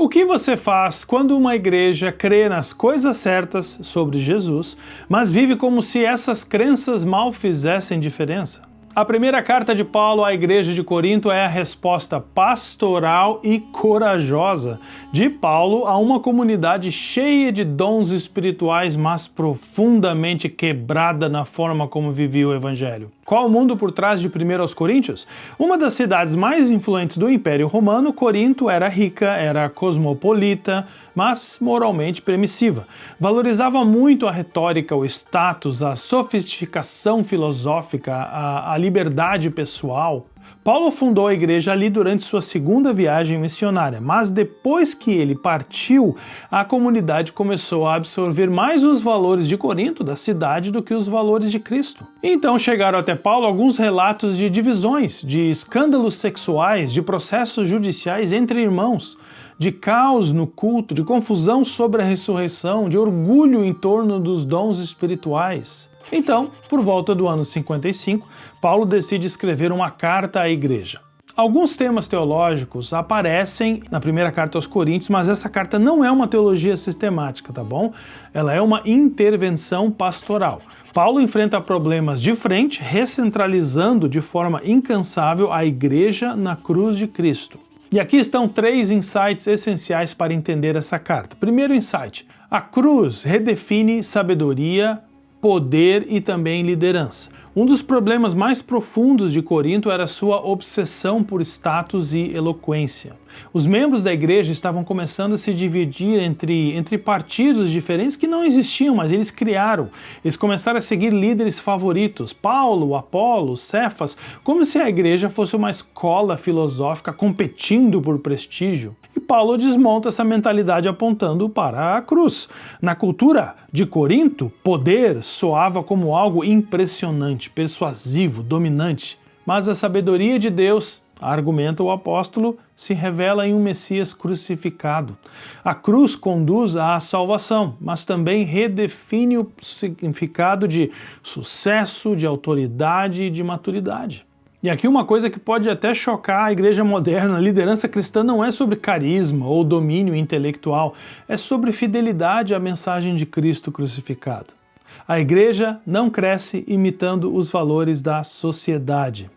O que você faz quando uma igreja crê nas coisas certas sobre Jesus, mas vive como se essas crenças mal fizessem diferença? A primeira carta de Paulo à igreja de Corinto é a resposta pastoral e corajosa de Paulo a uma comunidade cheia de dons espirituais, mas profundamente quebrada na forma como vivia o evangelho. Qual o mundo por trás de 1 aos Coríntios? Uma das cidades mais influentes do Império Romano, Corinto era rica, era cosmopolita, mas moralmente permissiva. Valorizava muito a retórica, o status, a sofisticação filosófica, a liberdade pessoal. Paulo fundou a igreja ali durante sua segunda viagem missionária, mas depois que ele partiu, a comunidade começou a absorver mais os valores de Corinto, da cidade, do que os valores de Cristo. Então chegaram até Paulo alguns relatos de divisões, de escândalos sexuais, de processos judiciais entre irmãos, de caos no culto, de confusão sobre a ressurreição, de orgulho em torno dos dons espirituais. Então, por volta do ano 55, Paulo decide escrever uma carta à igreja. Alguns temas teológicos aparecem na primeira carta aos Coríntios, mas essa carta não é uma teologia sistemática, tá bom? Ela é uma intervenção pastoral. Paulo enfrenta problemas de frente, recentralizando de forma incansável a igreja na cruz de Cristo. E aqui estão 3 insights essenciais para entender essa carta. Primeiro insight: a cruz redefine sabedoria, poder e também liderança. Um dos problemas mais profundos de Corinto era sua obsessão por status e eloquência. Os membros da igreja estavam começando a se dividir entre partidos diferentes que não existiam, mas eles criaram. Eles começaram a seguir líderes favoritos, Paulo, Apolo, Cefas, como se a igreja fosse uma escola filosófica competindo por prestígio. E Paulo desmonta essa mentalidade apontando para a cruz. Na cultura de Corinto, poder soava como algo impressionante, persuasivo, dominante. Mas a sabedoria de Deus, argumenta o apóstolo, se revela em um Messias crucificado. A cruz conduz à salvação, mas também redefine o significado de sucesso, de autoridade e de maturidade. E aqui uma coisa que pode até chocar a igreja moderna: a liderança cristã não é sobre carisma ou domínio intelectual, é sobre fidelidade à mensagem de Cristo crucificado. A igreja não cresce imitando os valores da sociedade,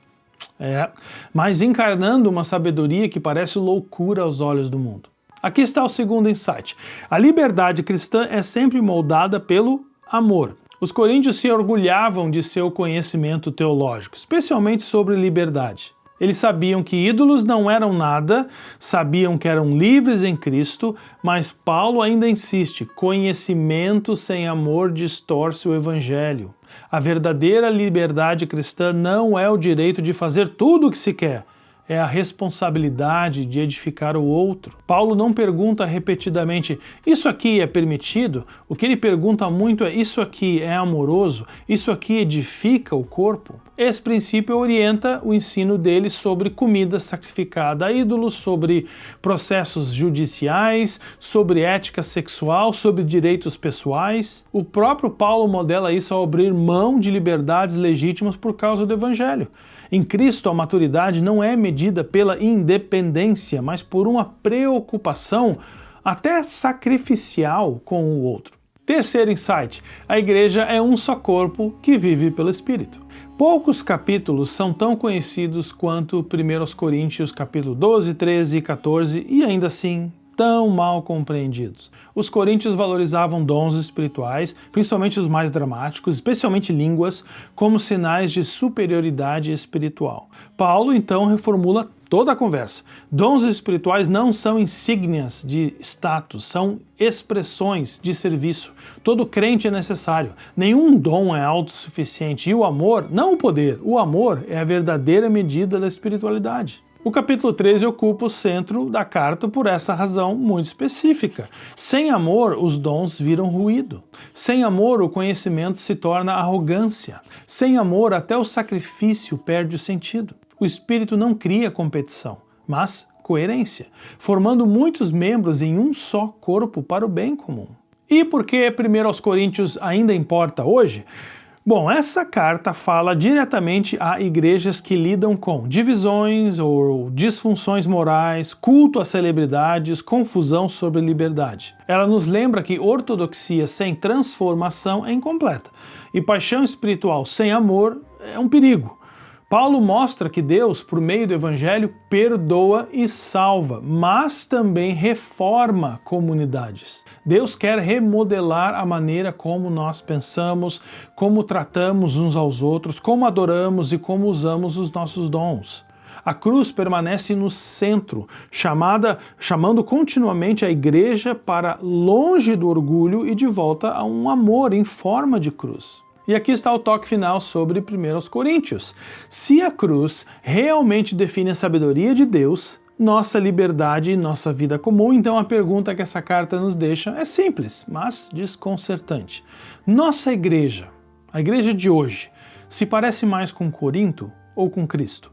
mas encarnando uma sabedoria que parece loucura aos olhos do mundo. Aqui está o segundo insight: a liberdade cristã é sempre moldada pelo amor. Os coríntios se orgulhavam de seu conhecimento teológico, especialmente sobre liberdade. Eles sabiam que ídolos não eram nada, sabiam que eram livres em Cristo, mas Paulo ainda insiste: conhecimento sem amor distorce o evangelho. A verdadeira liberdade cristã não é o direito de fazer tudo o que se quer, é a responsabilidade de edificar o outro. Paulo não pergunta repetidamente: isso aqui é permitido? O que ele pergunta muito é: isso aqui é amoroso? Isso aqui edifica o corpo? Esse princípio orienta o ensino dele sobre comida sacrificada a ídolos, sobre processos judiciais, sobre ética sexual, sobre direitos pessoais. O próprio Paulo modela isso ao abrir mão de liberdades legítimas por causa do evangelho. Em Cristo, a maturidade não é medida pela independência, mas por uma preocupação até sacrificial com o outro. Terceiro insight: a igreja é um só corpo que vive pelo Espírito. Poucos capítulos são tão conhecidos quanto 1 Coríntios capítulo 12, 13 e 14, e ainda assim tão mal compreendidos. Os coríntios valorizavam dons espirituais, principalmente os mais dramáticos, especialmente línguas, como sinais de superioridade espiritual. Paulo então reformula toda a conversa. Dons espirituais não são insígnias de status, são expressões de serviço. Todo crente é necessário. Nenhum dom é autossuficiente. E o amor, não o poder, o amor é a verdadeira medida da espiritualidade. O capítulo 13 ocupa o centro da carta por essa razão muito específica. Sem amor, os dons viram ruído. Sem amor, o conhecimento se torna arrogância. Sem amor, até o sacrifício perde o sentido. O Espírito não cria competição, mas coerência, formando muitos membros em um só corpo para o bem comum. E por que 1 aos Coríntios ainda importa hoje? Bom, essa carta fala diretamente a igrejas que lidam com divisões ou disfunções morais, culto a celebridades, confusão sobre liberdade. Ela nos lembra que ortodoxia sem transformação é incompleta e paixão espiritual sem amor é um perigo. Paulo mostra que Deus, por meio do Evangelho, perdoa e salva, mas também reforma comunidades. Deus quer remodelar a maneira como nós pensamos, como tratamos uns aos outros, como adoramos e como usamos os nossos dons. A cruz permanece no centro, chamando continuamente a igreja para longe do orgulho e de volta a um amor em forma de cruz. E aqui está o toque final sobre 1 Coríntios. Se a cruz realmente define a sabedoria de Deus, nossa liberdade e nossa vida comum, então a pergunta que essa carta nos deixa é simples, mas desconcertante. Nossa igreja, a igreja de hoje, se parece mais com Corinto ou com Cristo?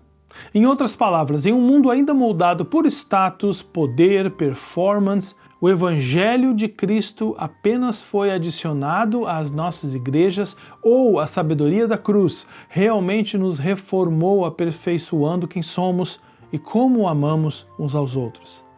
Em outras palavras, em um mundo ainda moldado por status, poder, performance, o Evangelho de Cristo apenas foi adicionado às nossas igrejas ou a sabedoria da cruz realmente nos reformou aperfeiçoando quem somos e como amamos uns aos outros?